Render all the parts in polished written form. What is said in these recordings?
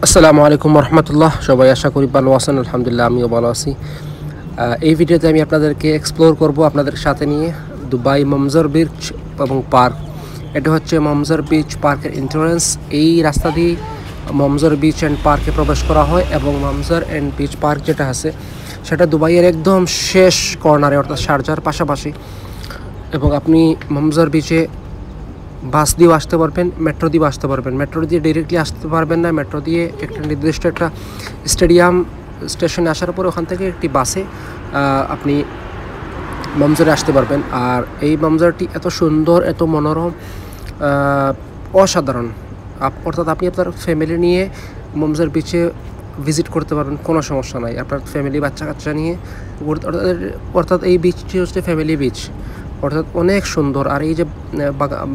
আসসালামু আলাইকুম রহমতুল্লাহ। সবাই আশা করি ভালো আছেন। আলহামদুলিল্লাহ আমিও ভালো আছি। এই ভিডিওতে আমি আপনাদেরকে এক্সপ্লোর করব আপনাদের সাথে নিয়ে দুবাই মমজার বিচ এবং পার্ক। এটা হচ্ছে মমজার বিচ পার্কের এন্ট্রান্স। এই রাস্তা দিয়ে মমজার বিচ অ্যান্ড পার্কে প্রবেশ করা হয় এবং মমজার অ্যান্ড বিচ পার্ক যেটা আছে সেটা দুবাইয়ের একদম শেষ কর্নারে, অর্থাৎ শারজার পাশাপাশি। এবং আপনি মমজার বিচে বাস দিয়েও আসতে পারবেন, মেট্রো দিয়েও আসতে পারবেন। মেট্রো দিয়ে ডিরেক্টলি আসতে পারবেন না, মেট্রো দিয়ে একটা নির্দিষ্ট একটা স্টেডিয়াম স্টেশনে আসার পরে ওখান থেকে একটি বাসে আপনি মমজারে আসতে পারবেন। আর এই মমজারটি এত সুন্দর, এত মনোরম, অসাধারণ। অর্থাৎ আপনি আপনার ফ্যামিলি নিয়ে মমজার বিচে ভিজিট করতে পারবেন, কোনো সমস্যা নাই। আপনার ফ্যামিলি বাচ্চা কাচ্চা নিয়ে অর্থাৎ এই বিচটি হচ্ছে ফ্যামিলি বিচ, অর্থাৎ অনেক সুন্দর। আর এই যে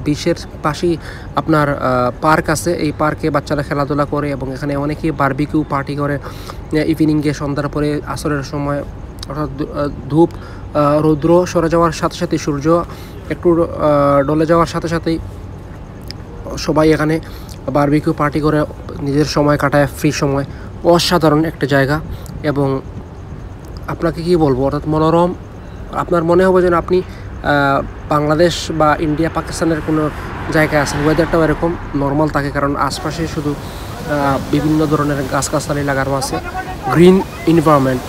বিচের পাশেই আপনার পার্ক আছে, এই পার্কে বাচ্চারা খেলাধুলা করে এবং এখানে অনেকেই বারবিকিউ পার্টি করে ইভিনিংয়ে, সন্ধ্যার পরে আসরের সময়। অর্থাৎ ধূপ রৌদ্র সরে যাওয়ার সাথে সাথে, সূর্য একটু ডলে যাওয়ার সাথে সাথেই সবাই এখানে বারবিকিউ পার্টি করে নিজের সময় কাটায়, ফ্রি সময়। অসাধারণ একটা জায়গা এবং আপনাকে কি বলবো, অর্থাৎ মনোরম। আপনার মনে হবে যেন আপনি বাংলাদেশ বা ইন্ডিয়া পাকিস্তানের কোনো জায়গায় আছেন। ওয়েদারটাও এরকম নর্মাল থাকে, কারণ আশপাশে শুধু বিভিন্ন ধরনের গাছগাছালি লাগানো আছে, গ্রিন এনভায়রনমেন্ট।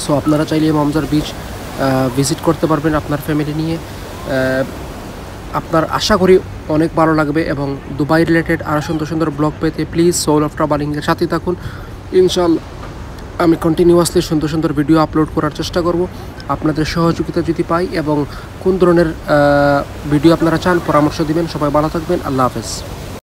সো আপনারা চাইলে মমজার বিচ ভিজিট করতে পারবেন আপনার ফ্যামিলি নিয়ে। আপনার আশা করি অনেক ভালো লাগবে। এবং দুবাই রিলেটেড আরও সুন্দর সুন্দর ব্লগ পেতে প্লিজ সোল অফ ট্রাভেলিংয়ের সাথে থাকুন। ইনশাআল্লাহ আমি কন্টিনিউয়াসলি সুন্দর সুন্দর ভিডিও আপলোড করার চেষ্টা করব। আপনাদের সহযোগিতা যদি পাই এবং কোন ধরনের ভিডিও আপনারা চান পরামর্শ দিবেন। সবাই ভালো থাকবেন। আল্লাহ হাফেজ।